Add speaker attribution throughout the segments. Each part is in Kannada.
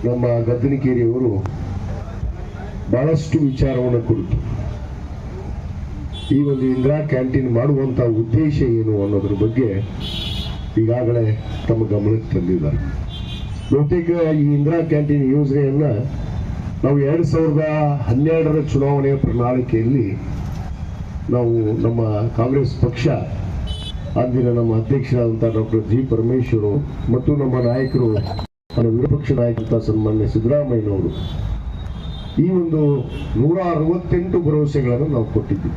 Speaker 1: ನಮ್ಮ ಗದ್ದನಕೇರಿಯವರು ಬಹಳಷ್ಟು ವಿಚಾರವನ್ನು ಕುರಿತು ಈ ಒಂದು ಇಂದಿರಾ ಕ್ಯಾಂಟೀನ್ ಮಾಡುವಂಥ ಉದ್ದೇಶ ಏನು ಅನ್ನೋದ್ರ ಬಗ್ಗೆ ಈಗಾಗಲೇ ತಮ್ಮ ಗಮನಕ್ಕೆ ತಂದಿದ್ದಾರೆ. ಬಹುತೇಕ ಈ ಇಂದಿರಾ ಕ್ಯಾಂಟೀನ್ ಯೋಜನೆಯನ್ನು ನಾವು 2012ರ ಚುನಾವಣೆಯ ಪ್ರಣಾಳಿಕೆಯಲ್ಲಿ ನಾವು ನಮ್ಮ ಕಾಂಗ್ರೆಸ್ ಪಕ್ಷ ಅಂದಿನ ನಮ್ಮ ಅಧ್ಯಕ್ಷರಾದಂಥ ಡಾಕ್ಟರ್ ಜಿ ಪರಮೇಶ್ವರು ಮತ್ತು ನಮ್ಮ ನಾಯಕರು ವಿಪಕ್ಷ ನಾಯಕರಂತ ಸನ್ಮಾನ್ಯ ಸಿದ್ದರಾಮಯ್ಯನವರು ಈ ಒಂದು 168 ಭರವಸೆಗಳನ್ನು ನಾವು ಕೊಟ್ಟಿದ್ವಿ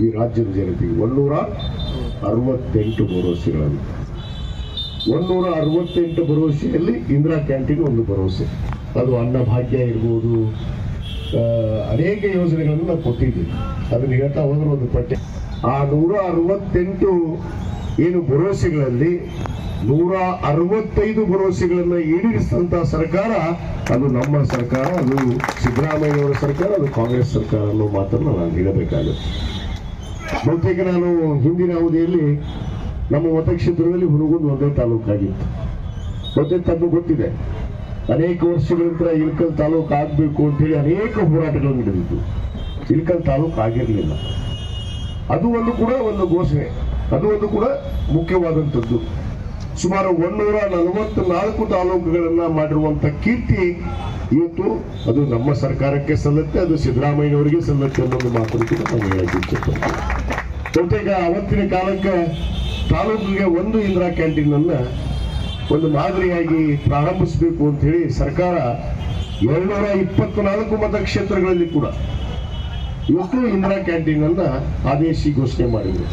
Speaker 1: ಈ ರಾಜ್ಯದ ಜನತೆಗೆ. 168 ಭರವಸೆಗಳನ್ನು, 168 ಭರವಸೆಯಲ್ಲಿ ಇಂದಿರಾ ಕ್ಯಾಂಟೀನ್ ಒಂದು ಭರವಸೆ. ಅದು ಅನ್ನಭಾಗ್ಯ ಇರ್ಬೋದು, ಅನೇಕ ಯೋಜನೆಗಳನ್ನು ನಾವು ಕೊಟ್ಟಿದ್ವಿ. ಅದನ್ನು ಹೇಳ್ತಾ ಹೋದ್ರೆ ಒಂದು ಪಟ್ಟೆ. ಆ 168 ಏನು ಭರವಸೆಗಳಲ್ಲಿ 165 ಭರವಸೆಗಳನ್ನು ಈಡೇರಿಸಿದಂತ ಸರ್ಕಾರ ಅದು ನಮ್ಮ ಸರ್ಕಾರ, ಅದು ಸಿದ್ದರಾಮಯ್ಯವರ ಸರ್ಕಾರ, ಅದು ಕಾಂಗ್ರೆಸ್ ಸರ್ಕಾರ ಅನ್ನೋ ಮಾತನ್ನು ನಾನು ಹೇಳಬೇಕಾಗುತ್ತೆ. ಬಹುತೇಕ ನಾನು ಹಿಂದಿನ ಅವಧಿಯಲ್ಲಿ ನಮ್ಮ ಮತಕ್ಷೇತ್ರದಲ್ಲಿ ಹುನಗುಂದ ಒಂದೇ ತಾಲೂಕಾಗಿತ್ತು. ಬಹುತೇಕ ತಮಗೆ ಗೊತ್ತಿದೆ, ಅನೇಕ ವರ್ಷಗಳ ನಂತರ ಇಳಕಲ್ ತಾಲೂಕು ಆಗಬೇಕು ಅಂತೇಳಿ ಅನೇಕ ಹೋರಾಟಗಳು ನಡೆದಿತ್ತು. ಇಳಕಲ್ ತಾಲೂಕು ಆಗಿರಲಿಲ್ಲ. ಅದು ಒಂದು ಕೂಡ ಒಂದು ಘೋಷಣೆ, ಅದು ಒಂದು ಕೂಡ ಮುಖ್ಯವಾದಂಥದ್ದು. ಸುಮಾರು 144 ತಾಲೂಕುಗಳನ್ನ ಮಾಡಿರುವಂತ ಕೀರ್ತಿ ಇವತ್ತು ಅದು ನಮ್ಮ ಸರ್ಕಾರಕ್ಕೆ ಸಲ್ಲುತ್ತೆ, ಅದು ಸಿದ್ದರಾಮಯ್ಯನವರಿಗೆ ಸಲ್ಲುತ್ತೆ ಅನ್ನೋದು ಮಾತನ್ನು ಕೂಡ ನಾವು ಹೇಳಕ್ಕೆ ಇಚ್ಛೆಪಡ್ತೀವಿ. ಬಹುತೇಕ ಅವತ್ತಿನ ಕಾಲಕ್ಕೆ ತಾಲೂಕಿಗೆ ಒಂದು ಇಂದಿರಾ ಕ್ಯಾಂಟೀನ್ ಅನ್ನ ಒಂದು ಮಾದರಿಯಾಗಿ ಪ್ರಾರಂಭಿಸಬೇಕು ಅಂತ ಹೇಳಿ ಸರ್ಕಾರ 224 ಮತಕ್ಷೇತ್ರಗಳಲ್ಲಿ ಕೂಡ ಇವತ್ತು ಇಂದಿರಾ ಕ್ಯಾಂಟೀನ್ ಅನ್ನ ಆದೇಶಿ ಘೋಷಣೆ ಮಾಡಿದ್ರು.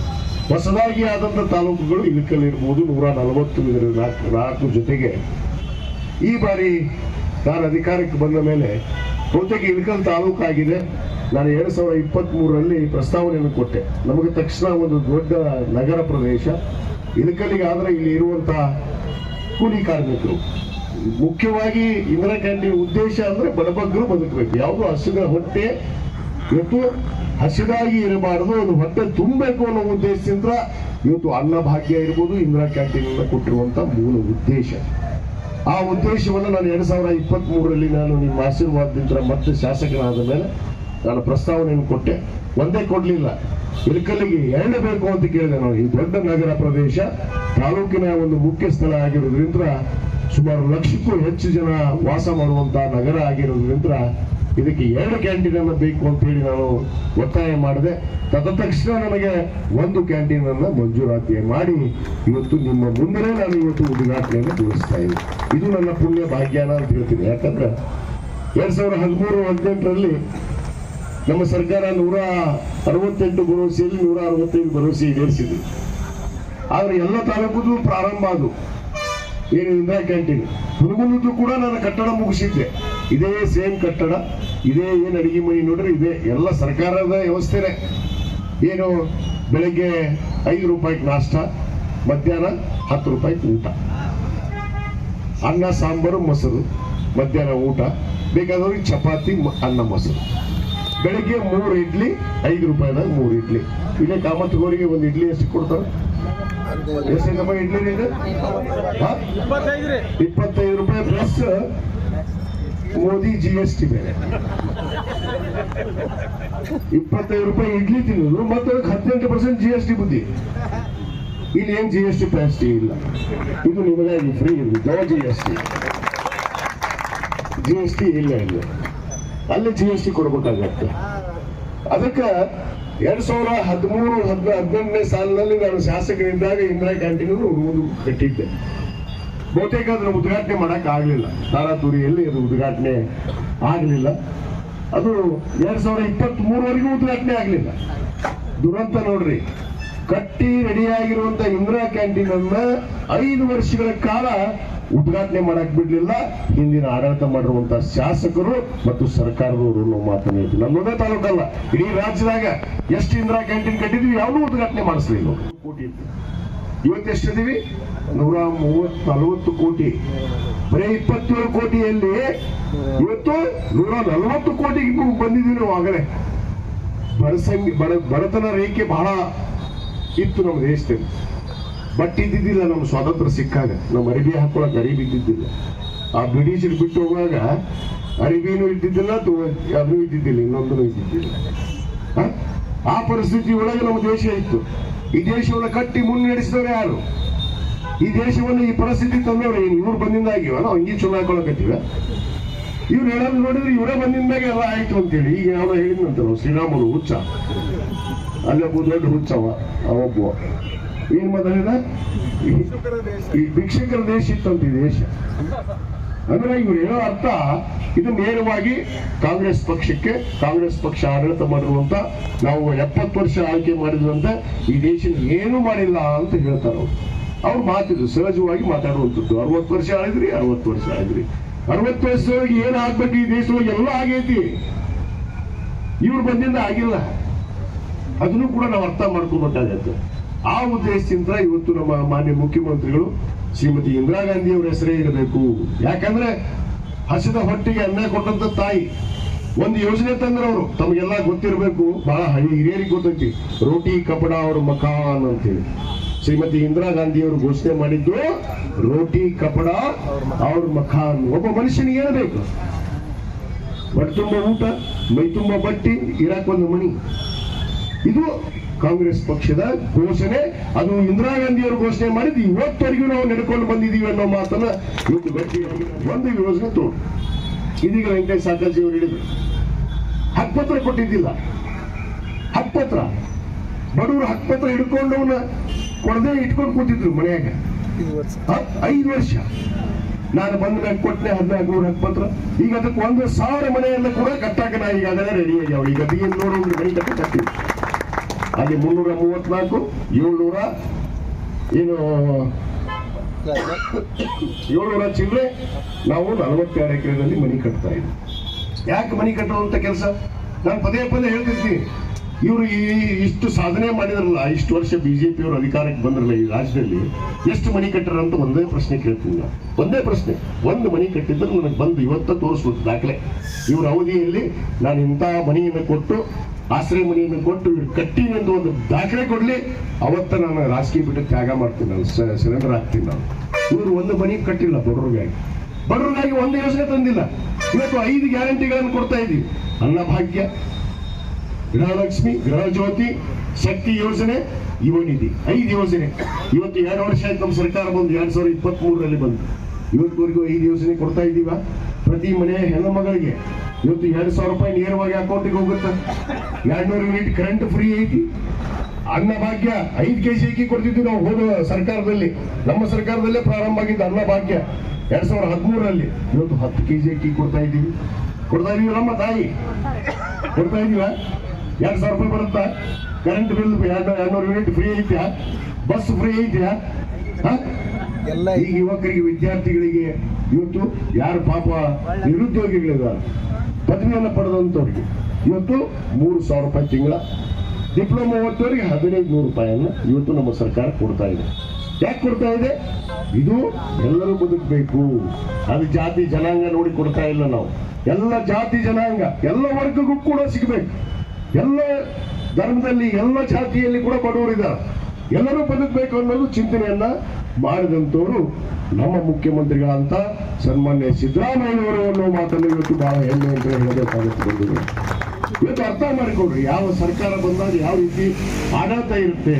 Speaker 1: ಹೊಸದಾಗಿ ಆದಂತ ತಾಲೂಕುಗಳು ಇಳಕಲ್ ಇರ್ಬೋದು 144 ಜೊತೆಗೆ ಈ ಬಾರಿ ನಾನು ಅಧಿಕಾರಕ್ಕೆ ಬಂದ ಮೇಲೆ ಬಹುತೇಕ ಇಳಕಲ್ ತಾಲೂಕು ಆಗಿದೆ. ನಾನು 2023ರಲ್ಲಿ ಪ್ರಸ್ತಾವನೆಯನ್ನು ಕೊಟ್ಟೆ. ನಮಗೆ ತಕ್ಷಣ ಒಂದು ದೊಡ್ಡ ನಗರ ಪ್ರದೇಶ ಇಳಕಲ್ಲಿಗೆ ಆದ್ರೆ ಇಲ್ಲಿ ಇರುವಂತಹ ಕೂಲಿ ಕಾರ್ಮಿಕರು, ಮುಖ್ಯವಾಗಿ ಇಂದಿರಾ ಕ್ಯಾಂಟೀನ್ ಉದ್ದೇಶ ಅಂದ್ರೆ ಬಡಬಗ್ಗರು ಬದುಕಬೇಕು. ಯಾವುದು ಹಸಿದ ಹೊಟ್ಟೆ ಇವತ್ತು ಹಸಿದಾಗಿ ಇರಬಾರದು, ಅದು ಹೊಟ್ಟೆ ತುಂಬಬೇಕು ಅನ್ನೋ ಉದ್ದೇಶದಿಂದ ಇವತ್ತು ಅನ್ನಭಾಗ್ಯ ಇರ್ಬೋದು, ಇಂದಿರಾ ಕ್ಯಾಂಟೀನ್ ಕೊಟ್ಟಿರುವಂತ ಮೂಲ ಉದ್ದೇಶ. ಆ ಉದ್ದೇಶವನ್ನು ನಾನು 2023ರಲ್ಲಿ ನಾನು ನಿಮ್ಮ ಆಶೀರ್ವಾದದಿಂದ ಮತ್ತೆ ಶಾಸಕನಾದ ಮೇಲೆ ನಾನು ಪ್ರಸ್ತಾವನೆಯನ್ನು ಕೊಟ್ಟೆ. ಒಂದೇ ಕೊಡ್ಲಿಲ್ಲ, ಇಳಕಲ್ಲಿಗೆ 2 ಬೇಕು ಅಂತ ಕೇಳಿದೆ. ನಾವು ಈ ದೊಡ್ಡ ನಗರ ಪ್ರದೇಶ ತಾಲೂಕಿನ ಒಂದು ಮುಖ್ಯ ಸ್ಥಳ ಆಗಿರೋದ್ರಿಂದ, ಸುಮಾರು 1 ಲಕ್ಷಕ್ಕೂ ಹೆಚ್ಚು ಜನ ವಾಸ ಮಾಡುವಂತಹ ನಗರ ಆಗಿರೋದ್ರಿಂದ ಇದಕ್ಕೆ 2 ಕ್ಯಾಂಟೀನ್ ಅನ್ನ ಬೇಕು ಅಂತ ಹೇಳಿ ನಾನು ಒತ್ತಾಯ ಮಾಡಿದೆ. ತಕ್ಷಣ ನನಗೆ 1 ಕ್ಯಾಂಟೀನ್ ಅನ್ನ ಮಂಜೂರಾತಿ ಮಾಡಿ ಇವತ್ತು ನಿಮ್ಮ ಮುಂದೆ ನಾನು ಇವತ್ತು ಉದ್ಘಾಟನೆಯನ್ನು ಗೊಳಿಸ್ತಾ ಇದ್ದೀನಿ. ಇದು ನನ್ನ ಪುಣ್ಯ ಭಾಗ್ಯನ ಅಂತ ಹೇಳ್ತೀನಿ. ಯಾಕಂದ್ರೆ 2013-18ರಲ್ಲಿ ನಮ್ಮ ಸರ್ಕಾರ 168 ಭರವಸೆಯಲ್ಲಿ 165 ಭರವಸೆ ಈಡೇರಿಸಿದ್ವಿ. ಆದ್ರೆ ಎಲ್ಲ ತಾಲೂಕುದು ಪ್ರಾರಂಭ ಅದು ಏನು ಇಂದಿರಾ ಕ್ಯಾಂಟೀನ್. ಹುನಗುಂದದ್ದು ಕೂಡ ನಾನು ಕಟ್ಟಡ ಮುಗಿಸಿದ್ದೆ. ಇದೇ ಸೇಮ್ ಕಟ್ಟಡ, ಇದೇ ಏನು ಅಡಿಗೆ ಮನೆ ನೋಡ್ರಿ, ಇದೇ ಎಲ್ಲ ಸರ್ಕಾರದ ವ್ಯವಸ್ಥೆನೆ. ಏನು ಬೆಳಗ್ಗೆ 5 ರೂಪಾಯಿಗೆ ನಾಷ್ಟ, ಮಧ್ಯಾಹ್ನ 10 ರೂಪಾಯಿಗೆ ಊಟ, ಅನ್ನ ಸಾಂಬಾರು ಮೊಸರು, ಮಧ್ಯಾಹ್ನ ಊಟ, ಬೇಕಾದವ್ರಿಗೆ ಚಪಾತಿ ಅನ್ನ ಮೊಸರು. ಬೆಳಗ್ಗೆ 3 ಇಡ್ಲಿ 5 ರೂಪಾಯಿದಾಗ 3 ಇಡ್ಲಿ. ಇದೇ ಕಾಮತ್ಗೋರಿಗೆ ಒಂದು ಇಡ್ಲಿ ಎಷ್ಟು ಕೊಡ್ತಾರೆ? ಎಷ್ಟೈತಪ್ಪ ಇಡ್ಲಿ? 25 ರೂಪಾಯಿ ಪ್ಲಸ್ ಮೋದಿ GST ಬೇರೆ. 25 ರೂಪಾಯಿ ಇಡ್ಲಿ ತಿನ್ನೋದು ಮತ್ತೆ 18% GST ಬುದ್ಧಿ. ಇಲ್ಲಿ ಏನ್ GST ಪ್ಲಾಸ್ಟಿ ಇಲ್ಲ, ಇದು ನಿಮಗಾಗಿ ಫ್ರೀ ಇರಲಿ. GST ಇಲ್ಲ, ಇಲ್ಲ ಅಲ್ಲಿ GST ಕೊಡ್ಬೇಕಾಗತ್ತೆ. ಅದಕ್ಕೆ 2013-18ನೇ ಸಾಲಿನಲ್ಲಿ ನಾನು ಶಾಸಕನಿದ್ದಾಗ ಇಂದಿರಾ ಕ್ಯಾಂಟೀನ್ ಒಂದು ಕಟ್ಟಿದ್ದೆ. ಬಹುತೇಕ ಅದನ್ನು ಉದ್ಘಾಟನೆ ಮಾಡಕ್ ಆಗ್ಲಿಲ್ಲ, ತಾರಾತುರಿಯಲ್ಲಿ ಅದು ಉದ್ಘಾಟನೆ ಆಗ್ಲಿಲ್ಲ. ಅದು 2023ವರೆಗೂ ಉದ್ಘಾಟನೆ ಆಗ್ಲಿಲ್ಲ. ದುರಂತ ನೋಡ್ರಿ, ಕಟ್ಟಿ ರೆಡಿಯಾಗಿರುವಂತ ಇಂದಿರಾ ಕ್ಯಾಂಟೀನ್ ಅನ್ನ 5 ವರ್ಷಗಳ ಕಾಲ ಉದ್ಘಾಟನೆ ಮಾಡಕ್ ಬಿಡ್ಲಿಲ್ಲ ಹಿಂದಿನ ಆಡಳಿತ ಮಾಡಿರುವಂತಹ ಶಾಸಕರು ಮತ್ತು ಸರ್ಕಾರದವರು ಅನ್ನೋ ಮಾತನ್ನ ಹೇಳ್ತೀವಿ. ನಮ್ಮದೇ ತಾಲೂಕಲ್ಲ, ಇಡೀ ರಾಜ್ಯದಾಗ ಎಷ್ಟು ಇಂದಿರಾ ಕ್ಯಾಂಟೀನ್ ಕಟ್ಟಿದ್ವಿ, ಯಾವುದು ಉದ್ಘಾಟನೆ ಮಾಡಿಸ್ಲಿಲ್ಲ. ಕೋಟಿ ಇವತ್ತೆಷ್ಟಿದೀವಿ? 140 ಕೋಟಿ. ಬರೀ 27 ಕೋಟಿಯಲ್ಲಿ ಇವತ್ತು 140 ಕೋಟಿಗೆ ಬಂದಿದ್ದೀವಿ ನಾವು. ಆಗಲೇ ಬಡತನ ರೇಖೆ ಬಹಳ ಇತ್ತು ನಮ್ಮ ದೇಶದಲ್ಲಿ. ಬಟ್ ಇದ್ದಿದ್ದಿಲ್ಲ ನಮ್ಮ ಸ್ವಾತಂತ್ರ್ಯ ಸಿಕ್ಕಾಗ. ನಮ್ಮ ಅರಿಬಿ ಹಾಕೊಳ್ಳೋಕೆ ಅರಿಬಿ ಇದ್ದಿದ್ದಿಲ್ಲ. ಆ ಬ್ರಿಟಿಷರು ಬಿಟ್ಟು ಹೋಗುವಾಗ ಅರಿವಿನೂ ಇದ್ದಿದ್ದಿಲ್ಲ ಅದೂ ಇದ್ದಿದ್ದಿಲ್ಲ, ಇನ್ನೊಂದೂ ಇದ್ದಿದ್ದಿಲ್ಲ. ಆ ಪರಿಸ್ಥಿತಿ ಒಳಗೆ ನಮ್ಮ ದೇಶ ಇತ್ತು. ಈ ದೇಶವನ್ನು ಕಟ್ಟಿ ಮುನ್ನಡೆಸಿದವರು ಯಾರು? ಈ ದೇಶವನ್ನು ಈ ಪರಿಸ್ಥಿತಿ ತಂದವರು ಏನು? ಇವ್ರು ಬಂದಿಂದಾಗಿವ ನಾವು ಹಂಗಿ ಚಲೋ ಹಾಕೊಳಕತ್ತೀವ. ಇವ್ರು ಹೇಳೋದು ನೋಡಿದ್ರೆ ಇವರೇ ಬಂದಿಂದಾಗ ಎಲ್ಲ ಆಯ್ತು ಅಂತೇಳಿ. ಈಗ ಯಾವ ಹೇಳಿದ್ನಂತ ನಾವು ಶ್ರೀರಾಮುಲು ಹುಚ್ಚ, ಅಲ್ಲೊಬ್ಬ ದೊಡ್ಡ ಹುಚ್ಚವ, ಅವೊಬ್ಬ ಏನ್ ಮಾತಾಡಿದ, ಈ ಭಿಕ್ಷಕರ ದೇಶ ಇತ್ತಂತ ಈ ದೇಶ. ಅಂದ್ರೆ ಇವ್ರು ಹೇಳೋ ಅರ್ಥ ಇದು ನೇರವಾಗಿ ಕಾಂಗ್ರೆಸ್ ಪಕ್ಷಕ್ಕೆ, ಕಾಂಗ್ರೆಸ್ ಪಕ್ಷ ಆಡಳಿತ ಮಾಡಿರುವಂತ, ನಾವು 70 ವರ್ಷ ಆಳ್ಕೆ ಮಾಡಿದ್ರಂತ ಈ ದೇಶ ಏನೂ ಮಾಡಿಲ್ಲ ಅಂತ ಹೇಳ್ತಾರೆ ಅವ್ರು ಮಾತಿದ್ರು, ಸಹಜವಾಗಿ ಮಾತಾಡುವಂಥದ್ದು. 60 ವರ್ಷ ಆಳಿದ್ರಿ, 60 ವರ್ಷ ಆಳಿದ್ರಿ, 60 ವರ್ಷದೊಳಗೆ ಏನ್ ಆಗ್ಬೇಕು ಈ ದೇಶದೊಳಗೆ ಎಲ್ಲ ಆಗೈತಿ. ಇವ್ರು ಬಂದಿಂದ ಆಗಿಲ್ಲ. ಅದನ್ನು ಕೂಡ ನಾವು ಅರ್ಥ ಮಾಡ್ಕೋಬೇಕಾಗತ್ತೆ. ಆ ಉದ್ದೇಶದಿಂದ ಇವತ್ತು ನಮ್ಮ ಮಾನ್ಯ ಮುಖ್ಯಮಂತ್ರಿಗಳು ಶ್ರೀಮತಿ ಇಂದಿರಾ ಗಾಂಧಿ ಅವರ ಹೆಸರೇ ಇಡಬೇಕು. ಯಾಕಂದ್ರೆ ಹಸಿದ ಹೊಟ್ಟಿಗೆ ಅನ್ನ ಕೊಟ್ಟಂತ ತಾಯಿ ಒಂದು ಯೋಜನೆ ತಂದ್ರವರು, ತಮಗೆಲ್ಲ ಗೊತ್ತಿರಬೇಕು, ಬಹಳ ಹಿರಿಯರಿಗೆ ಗೊತ್ತೈತಿ, ರೋಟಿ ಕಪಡ ಅವ್ರ ಮಕಾನ್ ಅಂತೇಳಿ. ಶ್ರೀಮತಿ ಇಂದಿರಾ ಗಾಂಧಿ ಅವರು ಘೋಷಣೆ ಮಾಡಿದ್ದು ರೋಟಿ ಕಪಡ ಅವ್ರ ಮಕಾನ್. ಒಬ್ಬ ಮನುಷ್ಯನಿಗೆ ಏನು ಬೇಕು? ಹೊಟ್ಟೆ ತುಂಬ ಊಟ, ಮೈ ತುಂಬ ಬಟ್ಟಿ, ಇರಾಕ್ ಒಂದು ಮಣಿ. ಇದು ಕಾಂಗ್ರೆಸ್ ಪಕ್ಷದ ಘೋಷಣೆ. ಅದು ಇಂದಿರಾ ಗಾಂಧಿ ಅವರು ಘೋಷಣೆ ಮಾಡಿದ್ದು. ಇವತ್ತವರೆಗೂ ನಾವು ನಡ್ಕೊಂಡು ಬಂದಿದ್ದೀವಿ ಅನ್ನೋ ಮಾತನ್ನ ಇವತ್ತು ಗಟ್ಟಿ ಒಂದು ಯೋಜನೆ ತೋಡು. ಇದೀಗ ವೆಂಕಟೇಶ್ ಸಾಕಾಜಿ ಅವರು ಹೇಳಿದ್ರು, ಹಕ್ಕುಪತ್ರ ಕೊಟ್ಟಿದ್ದಿಲ್ಲ. ಹಕ್ಕುಪತ್ರ ಬಡವರು ಹಕ್ಕುಪತ್ರ ಹಿಡ್ಕೊಂಡವನ್ನ ಕೊಡದೆ ಇಟ್ಕೊಂಡು ಕೂತಿದ್ರು ಮನೆಯಾಗ 5 ವರ್ಷ. ನಾನು ಬಂದ ಮೇಲೆ ಕೊಟ್ಟನೆ 1400 ಹಕ್ಕುಪತ್ರ. ಈಗ ಅದಕ್ಕೆ 1,000 ಮನೆಯನ್ನ ಕೂಡ ಕಟ್ಟಾಕ ನಾ ಈಗಾಗಲೇ ರೆಡಿ ಆಗ್ಯಾವ. ಈಗ ಅದಕ್ಕೆ 200 ಮನೆ ಕಟ್ಟಿ ಅಲ್ಲಿ 334 700 ಏನು 700 ಚಿಲ್ಲರೆ ನಾವು 42 ಎಕರೆದಲ್ಲಿ ಮನೆ ಕಟ್ತಾ ಇದ್ವಿ. ಯಾಕೆ ಮನೆ ಕಟ್ಟುವಂತ ಕೆಲಸ? ನಾನು ಪದೇ ಪದೇ ಹೇಳ್ತಿರ್ತೀನಿ, ಇವರು ಇಷ್ಟು ಸಾಧನೆ ಮಾಡಿದ್ರಲ್ಲ, ಇಷ್ಟು ವರ್ಷ ಬಿಜೆಪಿ ಅವರು ಅಧಿಕಾರಕ್ಕೆ ಬಂದ್ರಲ್ಲ ಈ ರಾಜ್ಯದಲ್ಲಿ, ಎಷ್ಟು ಮನೆ ಕಟ್ಟರ ಅಂತ ಒಂದೇ ಪ್ರಶ್ನೆ ಕೇಳ್ತೀನಿ ನಾನು. ಒಂದೇ ಪ್ರಶ್ನೆ, ಒಂದು ಮನೆ ಕಟ್ಟಿದ್ರೆ ನನಗೆ ಬಂದು ಇವತ್ತ ತೋರಿಸ್ಬೇಕು ದಾಖಲೆ. ಇವ್ರ ಅವಧಿಯಲ್ಲಿ ನಾನು ಇಂಥ ಮನೆಯನ್ನು ಕೊಟ್ಟು, ಆಶ್ರಯ ಮನೆಯನ್ನು ಕೊಟ್ಟು ಇವ್ರು ಕಟ್ಟಿನಿ ಅಂತ ಒಂದು ದಾಖಲೆ ಕೊಡ್ಲಿ, ಅವತ್ತ ನಾನು ರಾಜಕೀಯ ಬಿಟ್ಟು ತ್ಯಾಗ ಮಾಡ್ತೀನಿ, ನಾನು ಸರೆಂಡರ್ ಆಗ್ತೀನಿ. ನಾನು ಇವರು ಒಂದು ಮನೆ ಕಟ್ಟಿಲ್ಲ ಬಡವರಿಗಾಗಿ ಒಂದು ಯೋಜನೆ ತಂದಿಲ್ಲ. ಇವತ್ತು 5 ಗ್ಯಾರಂಟಿಗಳನ್ನು ಕೊಡ್ತಾ ಇದ್ದೀವಿ. ಅನ್ನಭಾಗ್ಯ, ಗೃಹಲಕ್ಷ್ಮಿ, ಗೃಹ ಜ್ಯೋತಿ, ಶಕ್ತಿ ಯೋಜನೆ, ಯುವ ನಿಧಿ, 5 ಯೋಜನೆ. ಇವತ್ತು 2 ವರ್ಷ ಆಯ್ತು ನಮ್ಮ ಸರ್ಕಾರ ಬಂದು, 2023ರಲ್ಲಿ ಬಂದು ಇವತ್ತುವರೆಗೂ 5 ಯೋಜನೆ ಕೊಡ್ತಾ ಇದ್ದೀವ. ಪ್ರತಿ ಮನೆ ಹೆಣ್ಣು ಮಗಳಿಗೆ ಇವತ್ತು 2,000 ರೂಪಾಯಿ ನೇರವಾಗಿ ಅಕೌಂಟಿಗೆ ಹೋಗುತ್ತೆ. 200 ಯೂನಿಟ್ ಕರೆಂಟ್ ಫ್ರೀ ಐತಿ. ಅನ್ನಭಾಗ್ಯ 5 kg ಅಕ್ಕಿ ಕೊಡ್ತಿದ್ವಿ ನಾವು ಹೋದ ಸರ್ಕಾರದಲ್ಲಿ. ನಮ್ಮ ಸರ್ಕಾರದಲ್ಲೇ ಪ್ರಾರಂಭ ಆಗಿದ್ದು ಅನ್ನಭಾಗ್ಯ 2013ರಲ್ಲಿ. ಇವತ್ತು 10 kg ಅಕ್ಕಿ ಕೊಡ್ತಾ ಇದೀವಿ ನಮ್ಮ ತಾಯಿ ಕೊಡ್ತಾ ಇದೀವ. 2,000 ರೂಪಾಯಿ ಬರುತ್ತಾ? ಕರೆಂಟ್ ಬಿಲ್ 200 ಯೂನಿಟ್ ಫ್ರೀ ಐತ್ಯಾ? ಬಸ್ ಫ್ರೀ ಐತ್ಯಾ? ಈಗ ಯುವಕರಿಗೆ, ವಿದ್ಯಾರ್ಥಿಗಳಿಗೆ, ಇವತ್ತು ಯಾರು ಪಾಪ ನಿರುದ್ಯೋಗಿಗಳಿದ್ದಾರೆ, ಪದವಿಯನ್ನು ಪಡೆದಂಥವ್ರಿಗೆ ಇವತ್ತು 3,000 ರೂಪಾಯಿ ತಿಂಗಳ, ಡಿಪ್ಲೊಮಾ ಓದೋರಿಗೆ 1,500 ರೂಪಾಯಿಯನ್ನು ಇವತ್ತು ನಮ್ಮ ಸರ್ಕಾರ ಕೊಡ್ತಾ ಇದೆ. ಯಾಕೆ ಕೊಡ್ತಾ ಇದೆ? ಇದು ಎಲ್ಲರೂ ಬದುಕಬೇಕು. ಅದು ಜಾತಿ ಜನಾಂಗ ನೋಡಿ ಕೊಡ್ತಾ ಇಲ್ಲ ನಾವು. ಎಲ್ಲ ಜಾತಿ ಜನಾಂಗ, ಎಲ್ಲ ವರ್ಗಕ್ಕೂ ಕೂಡ ಸಿಗಬೇಕು. ಎಲ್ಲ ಧರ್ಮದಲ್ಲಿ, ಎಲ್ಲ ಜಾತಿಯಲ್ಲಿ ಕೂಡ ಬಡವರಿದ್ದಾರೆ. ಎಲ್ಲರೂ ಬದುಕಬೇಕು ಅನ್ನೋದು ಚಿಂತನೆಯನ್ನ ಮಾಡಿದಂಥವರು ನಮ್ಮ ಮುಖ್ಯಮಂತ್ರಿಗಳಂತ ಸನ್ಮಾನ್ಯ ಸಿದ್ದರಾಮಯ್ಯನವರು ಅನ್ನೋ ಮಾತನ್ನು ಇವತ್ತು ಬಹಳ ಹೆಮ್ಮೆ ಅಂತ ಹೇಳಬೇಕಾಗುತ್ತೆ ಬಂದಿದೆ. ಇವತ್ತು ಅರ್ಥ ಮಾಡಿಕೊಡ್ರಿ, ಯಾವ ಸರ್ಕಾರ ಬಂದಾಗ ಯಾವ ರೀತಿ ಆಡಳಿತ ಇರುತ್ತೆ,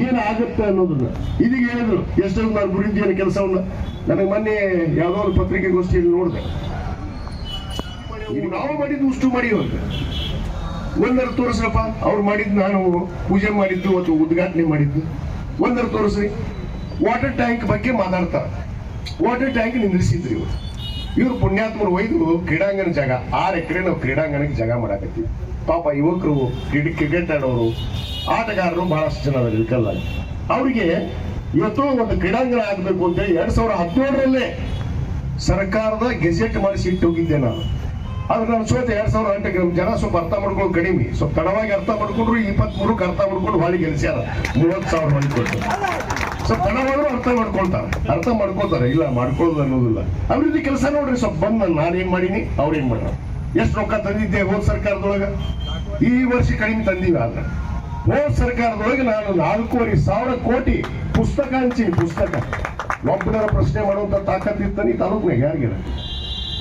Speaker 1: ಏನಾಗುತ್ತೆ ಅನ್ನೋದನ್ನ. ಇದೀಗ ಹೇಳಿದ್ರು ಎಷ್ಟೊಂದು ನಾನು ಗುರುತಿನ ಕೆಲಸವನ್ನ ನನಗೆ ಮೊನ್ನೆ ಯಾವುದೋ ಒಂದು ಪತ್ರಿಕೆಗೋಷ್ಠಿಯಲ್ಲಿ ನೋಡಿದೆ. ನಾವು ಮಾಡಿದ್ದು ಉಷ್ಟು ಮಾಡಿ ಒಂದರ ತೋರಿಸ್ರಪ್ಪ, ಅವ್ರು ಮಾಡಿದ್ದು, ನಾನು ಪೂಜೆ ಮಾಡಿದ್ದು ಅಥವಾ ಉದ್ಘಾಟನೆ ಮಾಡಿದ್ದು ಒಂದರ ತೋರಿಸ್ರಿ. ವಾಟರ್ ಟ್ಯಾಂಕ್ ಬಗ್ಗೆ ಮಾತಾಡ್ತಾರೆ. ವಾಟರ್ ಟ್ಯಾಂಕ್ ನಿಂದ್ರಿಸಿದ್ರಿ ಇವ್ರು ಪುಣ್ಯಾತ್ಮರು ಒಯ್ದು ಕ್ರೀಡಾಂಗಣ ಜಾಗ 6 ಎಕರೆ ನಾವು ಕ್ರೀಡಾಂಗಣಕ್ಕೆ ಜಾಗ ಮಾಡಾಕತ್ತೀವಿ. ಪಾಪ ಯುವಕರು, ಕ್ರಿಕೆಟ್ ಆಡೋರು, ಆಟಗಾರರು ಬಹಳಷ್ಟು ಜನ ಇಳ್ಕಲ್ಲಾಗಿ ಅವ್ರಿಗೆ ಇವತ್ತು ಒಂದು ಕ್ರೀಡಾಂಗಣ ಆಗಬೇಕು ಅಂತೇಳಿ 2017ರಲ್ಲೇ ಸರ್ಕಾರದ ಗೆಜೆಟ್ ಮಾಡಿಸಿ ಇಟ್ಟು ಹೋಗಿದ್ದೆ ನಾನು. ಆದ್ರೆ ನಾನು ಸೋತೆ 2008 ಜನ ಸ್ವಲ್ಪ ಅರ್ಥ ಮಾಡ್ಕೊಂಡು ಕಡಿಮೆ, ಸ್ವಲ್ಪ ತಡವಾಗಿ ಅರ್ಥ ಮಾಡ್ಕೊಂಡ್ರು. 23ಕ್ಕೆ ಅರ್ಥ ಮಾಡ್ಕೊಂಡು ಹೊಳಿ ಗೆಲ್ಸ್ಯಾರ 30,000 ಹೊಳಿ ಕೊಟ್ಟು. ಸ್ವಲ್ಪ ತಡವಾದ್ರು ಅರ್ಥ ಮಾಡ್ಕೊಳ್ತಾರೆ. ಇಲ್ಲ ಮಾಡ್ಕೊಳ್ಳೋದು ಅನ್ನೋದಿಲ್ಲ. ಅಭಿವೃದ್ಧಿ ಕೆಲಸ ನೋಡ್ರಿ, ಸ್ವಲ್ಪ ಬಂದು ನಾನೇನ್ ಮಾಡೀನಿ, ಅವ್ರೇನ್ ಮಾಡ್ಯಾರ. ಎಷ್ಟು ರೊಕ್ಕ ತಂದಿದ್ದೆ ಹೋದ ಸರ್ಕಾರದೊಳಗ, ಈ ವರ್ಷ ಕಡಿಮೆ ತಂದೀವಿ. ಆದ್ರೆ ಹೋದ ಸರ್ಕಾರದೊಳಗೆ ನಾನು 4,500 ಕೋಟಿ ಪುಸ್ತಕ ಹಂಚೀನಿ. ಪುಸ್ತಕ ಒಬ್ಬರ ಪ್ರಶ್ನೆ ಮಾಡುವಂತ ತಾಕತ್ ಇತ್ತ ಈ ತಾಲೂಕ್ನಾಗ ಯಾರಿಗಾರ?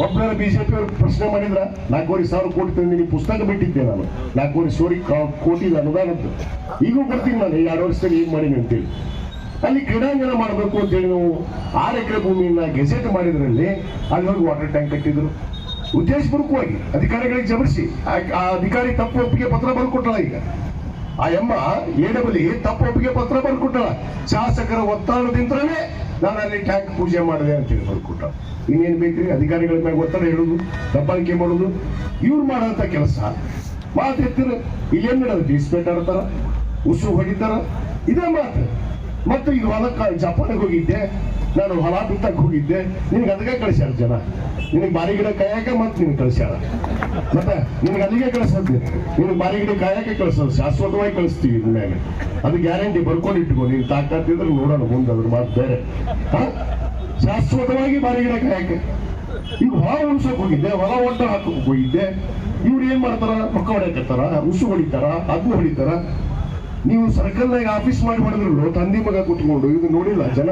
Speaker 1: ಒಬ್ಬರ ಬಿಜೆಪಿ ಅವ್ರಿಗೆ ಪ್ರಶ್ನೆ ಮಾಡಿದ್ರ 4,500 ಕೋಟಿ ತಂದಿನಿ, ಪುಸ್ತಕ ಬಿಟ್ಟಿದ್ದೆ ನಾನು 4,500 ಕೋಟಿ ಅನುದಾನದ್ದು. ಈಗೂ ಬರ್ತೀನಿ ನಾನು 2 ವರ್ಷದಲ್ಲಿ ಏನ್ ಮಾಡೀನಿ ಅಂತೇಳಿ. ಅಲ್ಲಿ ಕ್ರೀಡಾಂಗಣ ಮಾಡಬೇಕು ಅಂತೇಳಿ ನಾವು 6 ಎಕರೆ ಭೂಮಿಯನ್ನ ಗೆಜೆಟ್ ಮಾಡಿದ್ರಲ್ಲಿ ಅಲ್ಲಿ ಹೋಗಿ ವಾಟರ್ ಟ್ಯಾಂಕ್ ಕಟ್ಟಿದ್ರು ಉದ್ದೇಶಪೂರ್ವಕವಾಗಿ ಅಧಿಕಾರಿಗಳಿಗೆ ಜಬರಿಸಿ. ಆ ಅಧಿಕಾರಿ ತಪ್ಪು ಒಪ್ಪಿಗೆ ಪತ್ರ ಬರ್ಕೊಟ್ಟಳ. ಈಗ ಆ ಎಮ್ಮ ಎಡಬಲಿ ತಪ್ಪು ಒಪ್ಪಿಗೆ ಪತ್ರ ಬರ್ಕೊಟ್ಟಳ. ಶಾಸಕರ ಒತ್ತಡದಿಂದಲೇ ನಾನು ಅಲ್ಲಿ ಟ್ಯಾಂಕ್ ಪೂಜೆ ಮಾಡಿದೆ ಅಂತೇಳಿ ಬರ್ಕೊಟ್ಟ. ಇನ್ನೇನ್ ಬೇಕ್ರಿ? ಅಧಿಕಾರಿಗಳ ಮ್ಯಾಗ ಒತ್ತಡ ಹೇಳುದು, ದಬ್ಬಾಳಿಕೆ ಮಾಡುದು, ಇವ್ರು ಮಾಡೋಂಥ ಕೆಲಸ ಮಾತು ಎತ್ತಿರ. ಇಲ್ಲೇನ್ ನಡೆದೈತಿ? ಇಸ್ಪೇಟ್ ಆಡ್ತಾರ, ಉಸು ಹೊಡಿತಾರ, ಇದೇ ಮಾತು. ಮತ್ತು ಈಗ ಹೊಲಕ್ಕೆ ಜಪಾನಿಗೆ ಹೋಗಿದ್ದೆ ನಾನು, ಹೊಲ ಬಿತ್ತಕ್ಕೆ ಹೋಗಿದ್ದೆ, ನಿನಗೆ ಅದಕ್ಕೆ ಕಳಿಸ್ಯಾರ ಜನ. ನಿನಗೆ ಬಾರಿ ಗಿಡ ಕಾಯಕ ಮತ್ತೆ ನಿನ್ಗೆ ಕಳಿಸ್ಯಾರ. ಮತ್ತೆ ನಿನಗೆ ಅಲ್ಲಿಗೆ ಕಳಿಸೋದು, ನಿನಗೆ ಬಾರಿ ಗಿಡ ಕಾಯಕ್ಕೆ ಕಳಿಸೋದು, ಶಾಶ್ವತವಾಗಿ ಕಳಿಸ್ತೀವಿ ಇನ್ಮೇಲೆ. ಅದು ಗ್ಯಾರಂಟಿ ಬರ್ಕೊಂಡು ಇಟ್ಕೋ. ನೀನು ತಾಕತ್ತಿದ್ರೆ ನೋಡೋಣ ಮುಂದೆ, ಅದ್ರ ಮಾತು ಬೇರೆ. ಶಾಶ್ವತವಾಗಿ ಬಾರಿ ಗಿಡ ಕಾಯಕ್ಕೆ. ಈಗ ಹೊಲ ಉಳ್ಸೋಕೆ ಹೋಗಿದ್ದೆ, ಹೊಲ ಒಟ್ಟ ಹಾಕೋಕೆ ಹೋಗಿದ್ದೆ. ಇವ್ರು ಏನ್ ಮಾಡ್ತಾರ? ಪಕ್ಕ ಹೊಡ್ಯಾಕತ್ತಾರ, ಉಸು ಹೊಡಿತಾರ, ಅದನ್ನು ಹೊಡಿತಾರ. ನೀವು ಸರ್ಕಲ್ನಾಗ ಆಫೀಸ್ ಮಾಡಿ ಮಾಡಿದ್ರು ತಂದಿ ಮಗ ಕುತ್ಕೊಂಡು. ಇದು ನೋಡಿಲ್ಲ ಜನ?